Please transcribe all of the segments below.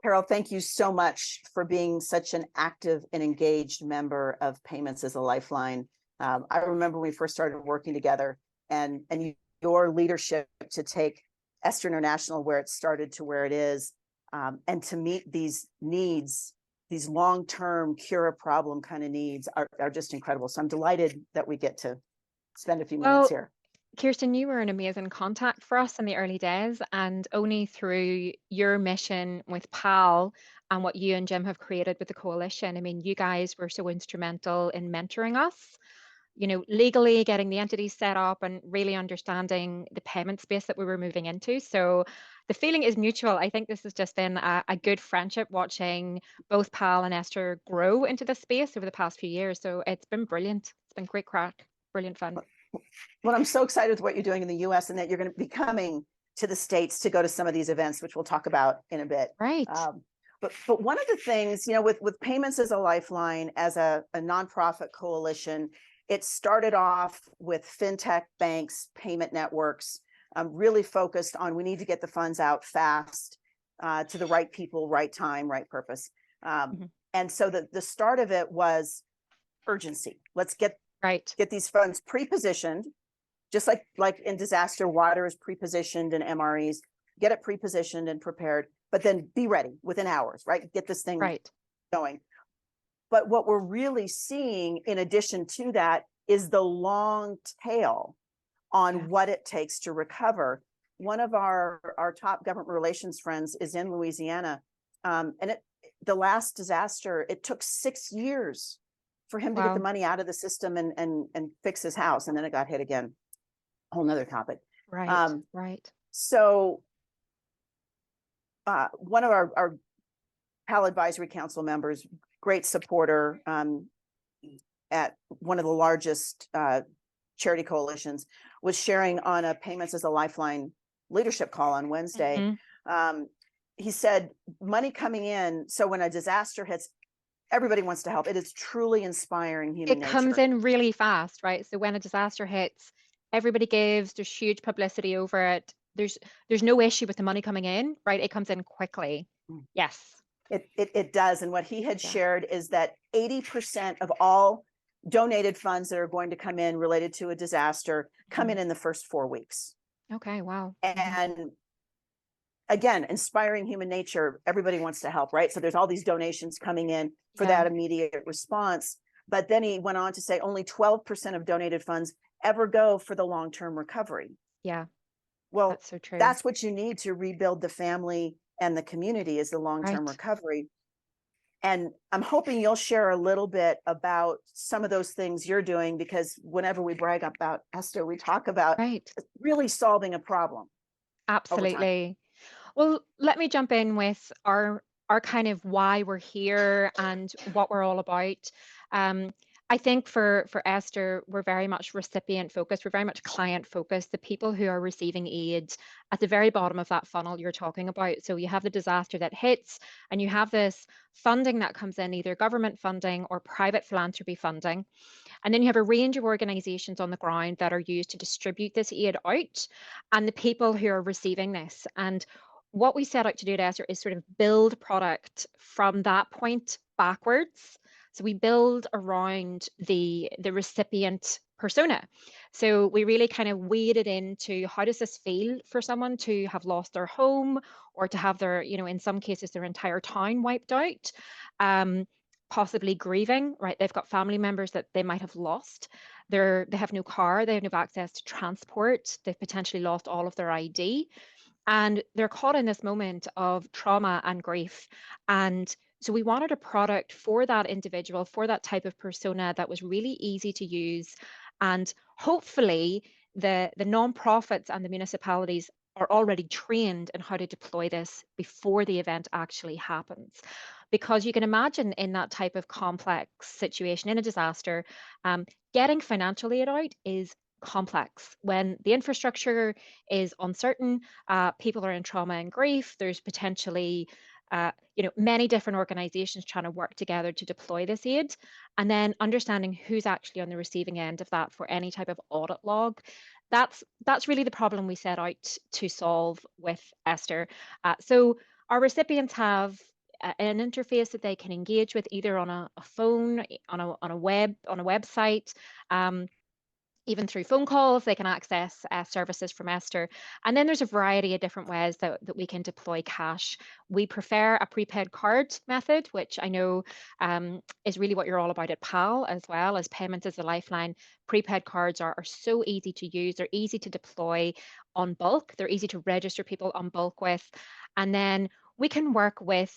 Carol, thank you so much for being such an active and engaged member of Payments as a Lifeline. I remember when we first started working together, and your leadership to take ESTHER International where it started to where it is, and to meet these needs, these long-term cure a problem kind of needs are just incredible. So I'm delighted that we get to spend a few minutes here. Kirsten, you were an amazing contact for us in the early days, and only through your mission with PaaL and what you and Jim have created with the coalition. I mean, you guys were so instrumental in mentoring us, legally getting the entities set up and really understanding the payment space that we were moving into. So the feeling is mutual. I think this has just been a good friendship watching both PaaL and ESTHER grow into this space over the past few years. So it's been brilliant. It's been great crack, brilliant fun. Well, I'm so excited with what you're doing in the US and that you're going to be coming to the States to go to some of these events, which we'll talk about in a bit. Right. But one of the things, with Payments as a Lifeline, as a nonprofit coalition, it started off with fintech banks, payment networks, really focused on we need to get the funds out fast to the right people, right time, right purpose. And so the start of it was urgency. Let's get these funds pre-positioned, just like in disaster, water is pre-positioned in MREs, get it pre-positioned and prepared, but then be ready within hours, right? Get this thing going. But what we're really seeing in addition to that is the long tail on what it takes to recover. One of our top government relations friends is in Louisiana. And the last disaster, it took 6 years for him to get the money out of the system and fix his house. And then it got hit again. A whole nother topic. Right. So one of our PaaL Advisory Council members, great supporter at one of the largest charity coalitions, was sharing on a Payments as a Lifeline leadership call on Wednesday. He said, money coming in, so when a disaster hits, everybody wants to help. It is truly inspiring human nature. It comes in really fast, right? So when a disaster hits, everybody gives, there's huge publicity over it. There's no issue with the money coming in, right? It comes in quickly. Yes. It does. And what he had shared is that 80% of all donated funds that are going to come in related to a disaster come in the first 4 weeks. Okay, wow. And again, inspiring human nature, everybody wants to help, right? So there's all these donations coming in for that immediate response. But then he went on to say only 12% of donated funds ever go for the long-term recovery. Yeah. Well, that's so true. That's what you need to rebuild the family and the community, is the long-term recovery. And I'm hoping you'll share a little bit about some of those things you're doing, because whenever we brag about ESTHER, we talk about really solving a problem. Absolutely. Well, let me jump in with our kind of why we're here and what we're all about. I think for ESTHER, we're very much recipient focused. We're very much client focused. The people who are receiving aid at the very bottom of that funnel you're talking about. So you have the disaster that hits, and you have this funding that comes in, either government funding or private philanthropy funding. And then you have a range of organizations on the ground that are used to distribute this aid out, and the people who are receiving this. And what we set out to do at ESTHER is sort of build product from that point backwards. So we build around the recipient persona. So we really kind of waded into, how does this feel for someone to have lost their home, or to have their, in some cases, their entire town wiped out, possibly grieving, right? They've got family members that they might have lost. They have no car, they have no access to transport, they've potentially lost all of their ID. And they're caught in this moment of trauma and grief. And so we wanted a product for that individual, for that type of persona, that was really easy to use. And hopefully the nonprofits and the municipalities are already trained in how to deploy this before the event actually happens. Because you can imagine, in that type of complex situation, in a disaster, getting financial aid out is complex. When the infrastructure is uncertain, people are in trauma and grief, there's potentially many different organizations trying to work together to deploy this aid, and then understanding who's actually on the receiving end of that for any type of audit log. That's really the problem we set out to solve with ESTHER. So our recipients have an interface that they can engage with either on a phone, on a website. Even through phone calls, they can access services from ESTHER. And then there's a variety of different ways that we can deploy cash. We prefer a prepaid card method, which I know is really what you're all about at PaaL, as well as payments as a lifeline. Prepaid cards are so easy to use. They're easy to deploy on bulk. They're easy to register people on bulk with. And then we can work with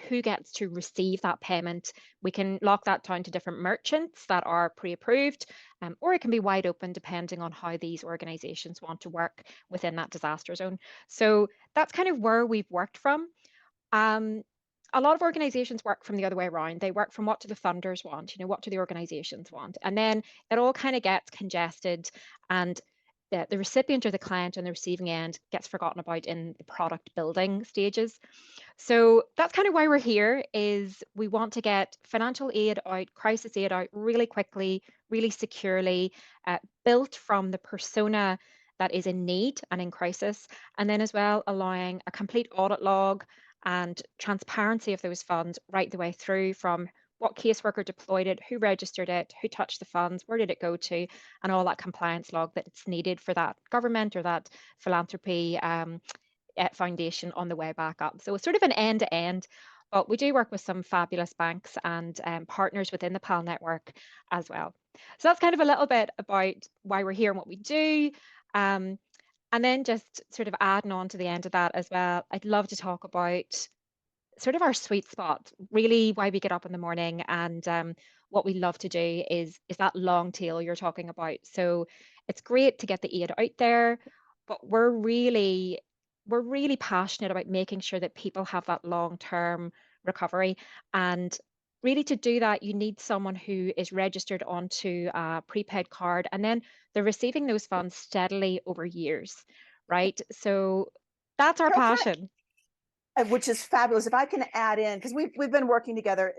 who gets to receive that payment. We can lock that down to different merchants that are pre-approved, or it can be wide open depending on how these organizations want to work within that disaster zone. So that's kind of where we've worked from. A lot of organizations work from the other way around. They work from what do the funders want, what do the organizations want? And then it all kind of gets congested, and the recipient or the client on the receiving end gets forgotten about in the product building stages. So that's kind of why we're here, is we want to get financial aid out, crisis aid out really quickly, really securely, built from the persona that is in need and in crisis, and then as well allowing a complete audit log and transparency of those funds right the way through, from what caseworker deployed it, who registered it, who touched the funds, where did it go to, and all that compliance log that's needed for that government or that philanthropy foundation on the way back up. So it's sort of an end to end, but we do work with some fabulous banks and partners within the PaaL network as well. So that's kind of a little bit about why we're here and what we do. And then just sort of adding on to the end of that as well, I'd love to talk about sort of our sweet spot, really why we get up in the morning, and what we love to do is that long tail you're talking about. So it's great to get the aid out there, but we're really passionate about making sure that people have that long-term recovery. And really, to do that, you need someone who is registered onto a prepaid card, and then they're receiving those funds steadily over years, right? So that's our Carol, passion. which is fabulous. If I can add in, because we've been working together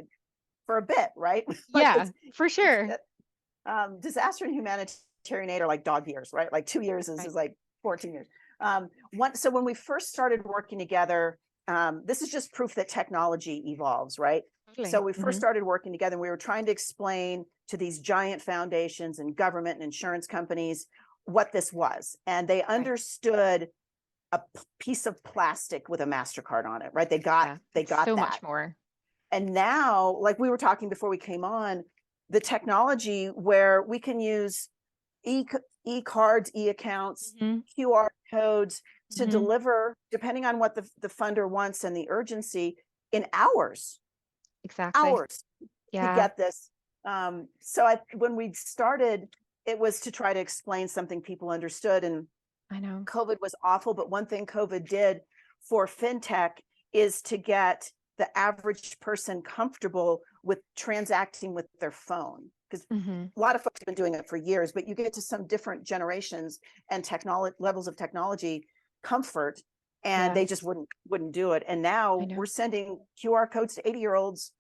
for a bit, right? Like Yeah, for sure. disaster and humanitarian aid are like dog years, right? Like 2 years Right. is like 14 years. So when we first started working together, this is just proof that technology evolves, right? Totally. So we first started working together, and we were trying to explain to these giant foundations and government and insurance companies what this was. And they understood a piece of plastic with a MasterCard on it, right? They got So that. much more. And now, like we were talking before we came on, the technology where we can use e-cards, e-accounts, QR codes to deliver, depending on what the funder wants and the urgency, in hours. Exactly. Hours to get this. So when we started, it was to try to explain something people understood. And I know COVID was awful, but one thing COVID did for fintech is to get the average person comfortable with transacting with their phone, because a lot of folks have been doing it for years, but you get to some different generations and levels of technology comfort, and they just wouldn't do it. And now we're sending QR codes to 80-year-olds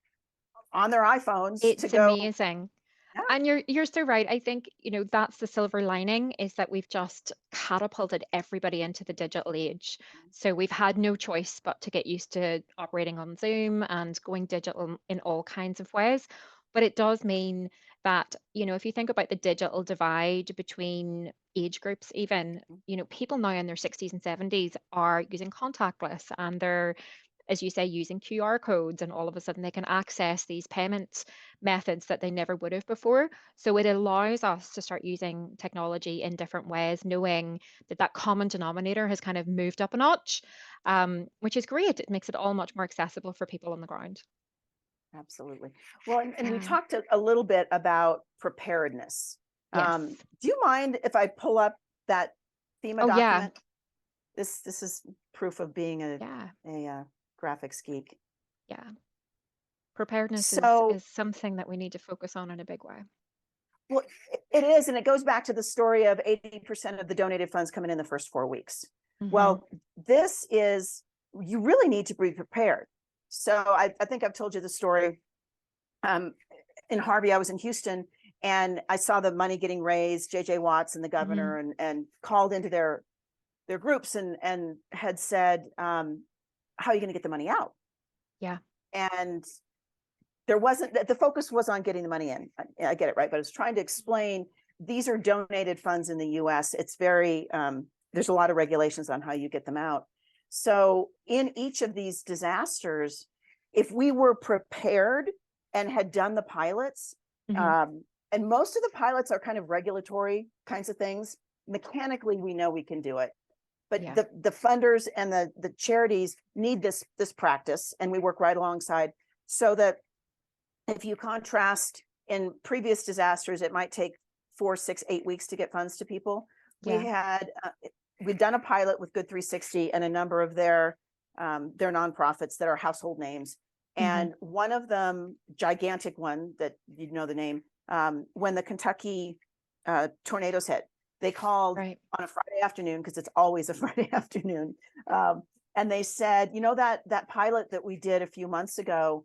on their iPhones. It's amazing. Yeah. And you're so right. I think, that's the silver lining, is that we've just catapulted everybody into the digital age. So we've had no choice but to get used to operating on Zoom and going digital in all kinds of ways. But it does mean that, if you think about the digital divide between age groups, even, people now in their 60s and 70s are using contactless, and they're, as you say, using QR codes, and all of a sudden they can access these payment methods that they never would have before. So it allows us to start using technology in different ways, knowing that common denominator has kind of moved up a notch, which is great. It makes it all much more accessible for people on the ground. Absolutely. Well, and we talked a little bit about preparedness. Yes. Do you mind if I pull up that FEMA document? Yeah. This is proof of being a graphics geek. Yeah. Preparedness is something that we need to focus on in a big way. Well, it is, and it goes back to the story of 80% of the donated funds coming in the first 4 weeks. Well, this is, you really need to be prepared. So I think I've told you the story. In Harvey, I was in Houston, and I saw the money getting raised, JJ Watts and the governor, and called into their groups and had said, how are you going to get the money out? Yeah. And there wasn't, the focus was on getting the money in. I get it, right? But I was trying to explain, these are donated funds in the US. It's very, there's a lot of regulations on how you get them out. So in each of these disasters, if we were prepared and had done the pilots, and most of the pilots are kind of regulatory kinds of things, mechanically, we know we can do it. But the funders and the charities need this practice, and we work right alongside, so that if you contrast in previous disasters, it might take 4, 6, 8 weeks to get funds to people. We'd done a pilot with Good 360 and a number of their nonprofits that are household names. And one of them, gigantic one that you know the name, when the Kentucky tornadoes hit, they called on a Friday afternoon, because it's always a Friday afternoon. And they said, you know, that pilot that we did a few months ago,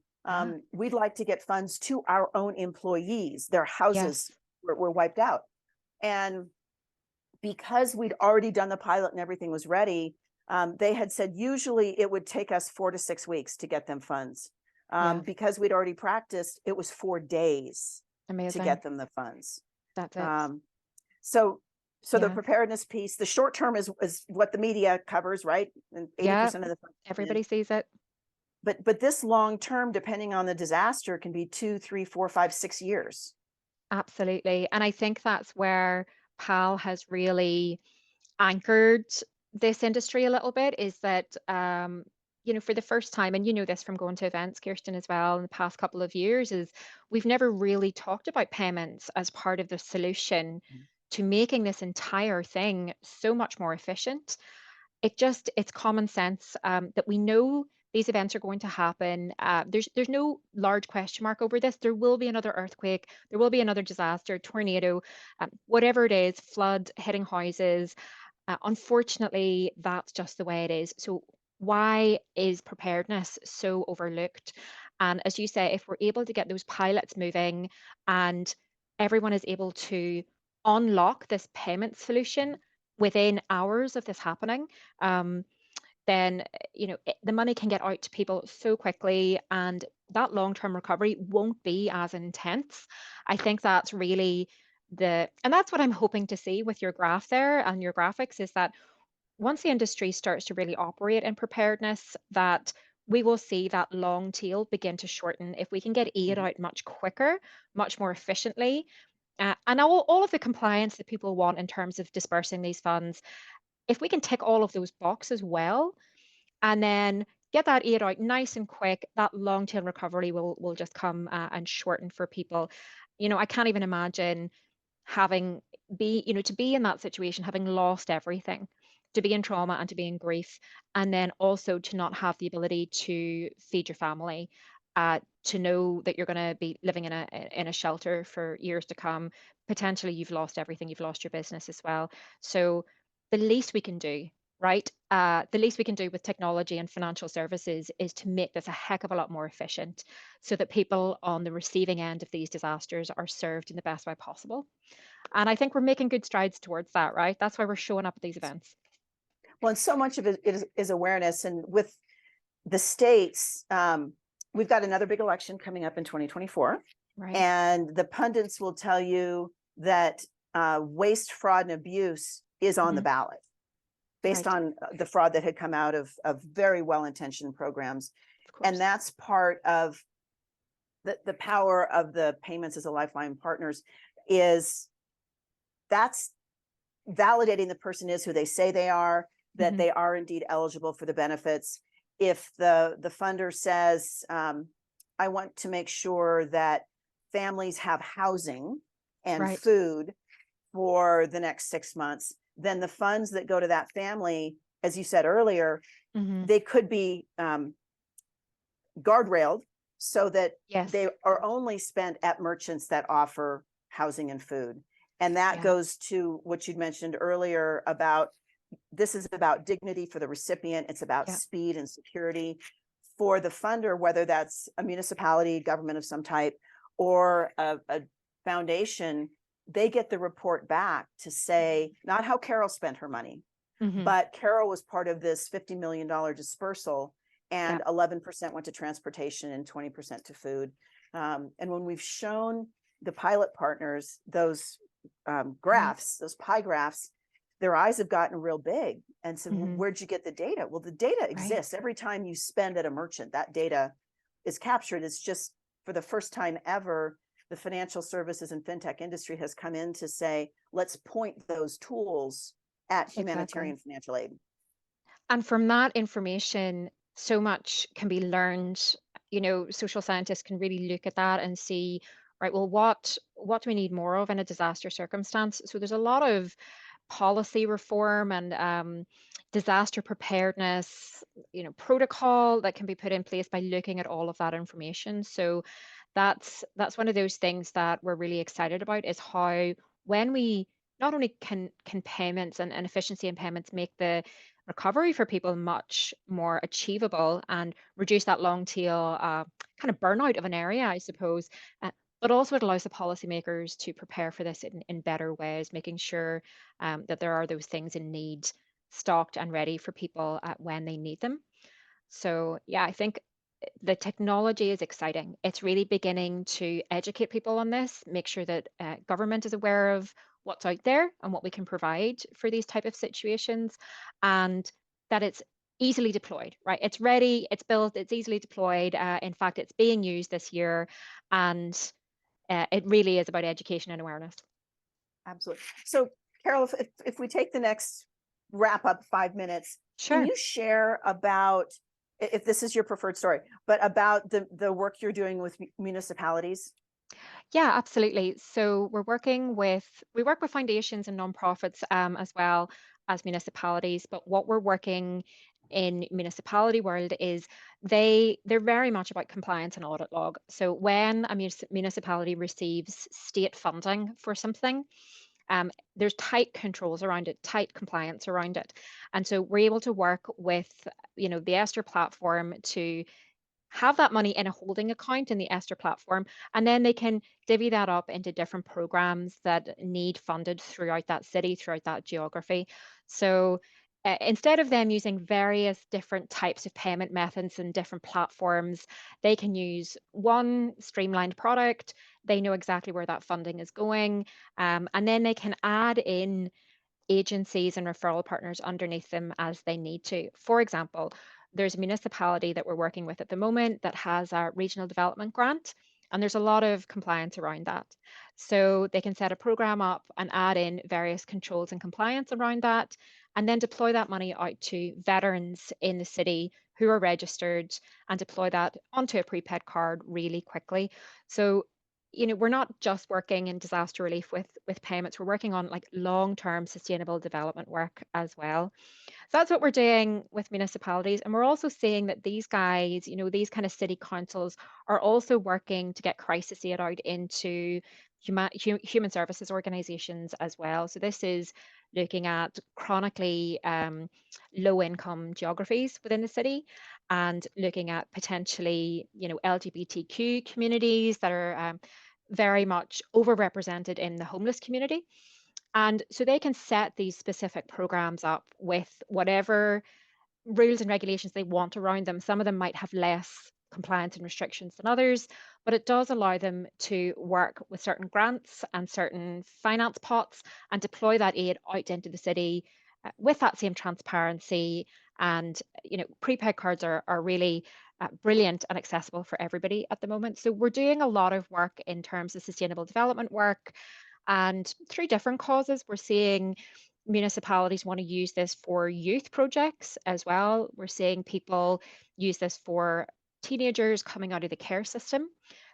we'd like to get funds to our own employees. Their houses were wiped out. And because we'd already done the pilot and everything was ready, they had said usually it would take us 4 to 6 weeks to get them funds. Because we'd already practiced, it was 4 days to get them the funds. That's it. So the preparedness piece, the short term is what the media covers, right? And 80% of the funds everybody sees it. But this long term, depending on the disaster, can be 2, 3, 4, 5, 6 years. Absolutely. And I think that's where PaaL has really anchored this industry a little bit, is that you know, for the first time, and you know this from going to events, Kirsten, as well, in the past couple of years, is we've never really talked about payments as part of the solution to making this entire thing so much more efficient. It's common sense that we know these events are going to happen. There's no large question mark over this. There will be another earthquake, there will be another disaster, tornado, whatever it is, flood hitting houses. Unfortunately, that's just the way it is. So why is preparedness so overlooked? And as you say, if we're able to get those pilots moving and everyone is able to unlock this payment solution within hours of this happening, then you know the money can get out to people so quickly, and that long-term recovery won't be as intense. I think that's really and that's what I'm hoping to see with your graph there and your graphics, is that once the industry starts to really operate in preparedness, that we will see that long tail begin to shorten if we can get aid out much quicker, much more efficiently. And all of the compliance that people want in terms of dispersing these funds, if we can tick all of those boxes well, and then get that aid out nice and quick, that long tail recovery will just come and shorten for people. You know, I can't even imagine to be in that situation, having lost everything, to be in trauma and to be in grief, and then also to not have the ability to feed your family, to know that you're going to be living in a shelter for years to come. Potentially you've lost everything, you've lost your business as well. So the least we can do, right? The least we can do with technology and financial services is to make this a heck of a lot more efficient, so that people on the receiving end of these disasters are served in the best way possible. And I think we're making good strides towards that, right? That's why we're showing up at these events. Well, and so much of it is awareness. And with the states, we've got another big election coming up in 2024. Right. And the pundits will tell you that waste, fraud, and abuse is on the ballot, based on the fraud that had come out of very well-intentioned programs. And that's part of the power of the payments as a lifeline partners, is that's validating the person is who they say they are, that they are indeed eligible for the benefits. If the funder says, I want to make sure that families have housing and food for the next 6 months, then the funds that go to that family, as you said earlier, they could be guardrailed so that they are only spent at merchants that offer housing and food. And that goes to what you'd mentioned earlier about, this is about dignity for the recipient. It's about speed and security for the funder, whether that's a municipality, government of some type, or a foundation. They get the report back to say, not how Carol spent her money, but Carol was part of this $50 million dispersal. and Yeah. 11% went to transportation and 20% to food. And when we've shown the pilot partners those graphs, those pie graphs, their eyes have gotten real big and said, Mm-hmm. where'd you get the data? Well, the data Right. exists. Every time you spend at a merchant, that data is captured. It's just for the first time ever, the financial services and fintech industry has come in to say, let's point those tools at humanitarian Exactly. financial aid. And from that information, so much can be learned. Social scientists can really look at that and see, right, well, what do we need more of in a disaster circumstance? So there's a lot of policy reform and disaster preparedness, protocol that can be put in place by looking at all of that information. So that's one of those things that we're really excited about is how when we not only can payments and efficiency in payments make the recovery for people much more achievable and reduce that long tail kind of burnout of an area, I suppose. But also it allows the policymakers to prepare for this in better ways, making sure that there are those things in need stocked and ready for people when they need them. So yeah, I think the technology is exciting. It's really beginning to educate people on this, make sure that government is aware of what's out there and what we can provide for these type of situations, and that it's easily deployed, right? It's ready, it's built, it's easily deployed. In fact, it's being used this year, and it really is about education and awareness. Absolutely. So, Carol, if we take the next wrap up 5 minutes, can Sure. you share about, if this is your preferred story, but about the work you're doing with municipalities? Yeah, absolutely. So we work with foundations and nonprofits as well as municipalities. But what we're working in municipality world is they're very much about compliance and audit log. So when a municipality receives state funding for something, there's tight controls around it, tight compliance around it. And so we're able to work with, the ESTHER platform to have that money in a holding account in the ESTHER platform, and then they can divvy that up into different programs that need funded throughout that city, throughout that geography. So instead of them using various different types of payment methods and different platforms, they can use one streamlined product. They know exactly where that funding is going, and then they can add in agencies and referral partners underneath them as they need to. For example, there's a municipality that we're working with at the moment that has a regional development grant, and there's a lot of compliance around that. So they can set a program up and add in various controls and compliance around that, and then deploy that money out to veterans in the city who are registered and deploy that onto a prepaid card really quickly. So we're not just working in disaster relief with payments. We're working on like long-term sustainable development work as well. So that's what we're doing with municipalities. And we're also seeing that these guys, these kind of city councils are also working to get crisis aid out into human services organizations as well. So this is looking at chronically low income geographies within the city and looking at potentially, LGBTQ communities that are very much overrepresented in the homeless community. And so they can set these specific programs up with whatever rules and regulations they want around them. Some of them might have less compliance and restrictions than others, but it does allow them to work with certain grants and certain finance pots and deploy that aid out into the city with that same transparency. And, prepaid cards are really brilliant and accessible for everybody at the moment. So we're doing a lot of work in terms of sustainable development work, and through different causes, we're seeing municipalities want to use this for youth projects as well. We're seeing people use this for teenagers coming out of the care system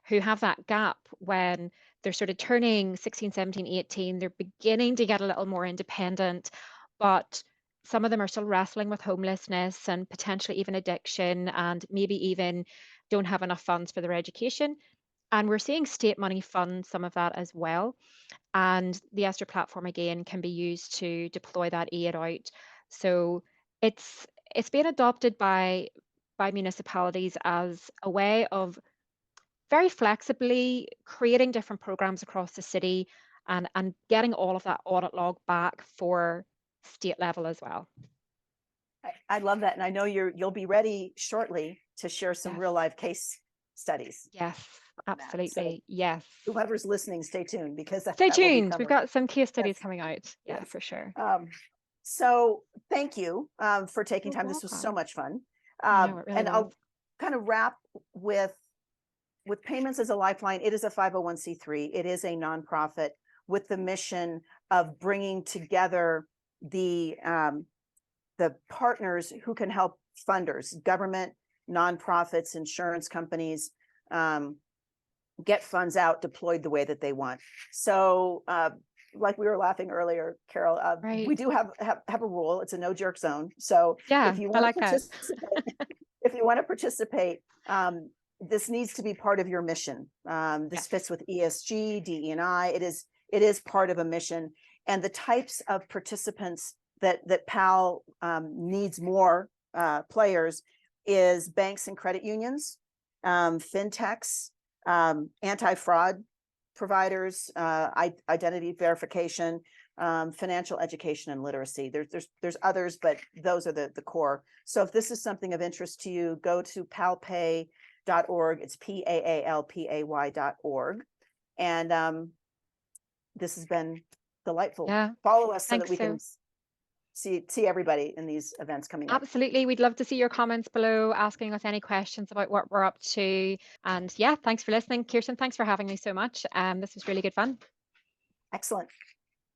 who have that gap when they're sort of turning 16, 17, 18. They're beginning to get a little more independent, but some of them are still wrestling with homelessness and potentially even addiction, and maybe even don't have enough funds for their education. And we're seeing state money fund some of that as well. And the ESTHER platform again can be used to deploy that aid out. So it's been adopted by municipalities as a way of very flexibly creating different programs across the city and getting all of that audit log back for state level as well. I love that. And I know you'll be ready shortly to share some Yes. real life case studies. Yes, on that. So absolutely. Yes. whoever's listening, stay tuned because Stay that will be tuned. We've coming. got some case studies Yes, coming out. Yeah, yes. for sure. So thank you for taking You're time. This was so welcome. much fun. I know it really And was. I'll kind of wrap with Payments as a Lifeline. It is a 501c3. It is a nonprofit with the mission of bringing together the partners who can help funders, government, nonprofits, insurance companies, get funds out deployed the way that they want. So like we were laughing earlier, Carol, Right. we do have a rule. It's a no jerk zone. So Yeah, if you I want like to that. participate, this needs to be part of your mission. This Yes. fits with ESG, DE&I. It is part of a mission, and the types of participants that PaaL needs more players is banks and credit unions, fintechs, anti-fraud providers, identity verification, financial education and literacy. There's others, but those are the core. So if this is something of interest to you, go to paalpay.org. It's PAALPAY.org. And this has been delightful. Yeah. Follow us so that Thanks, we Sue. can see everybody in these events coming up. Absolutely. We'd love to see your comments below, asking us any questions about what we're up to. And yeah, thanks for listening. Kirsten, thanks for having me so much. This was really good fun. Excellent.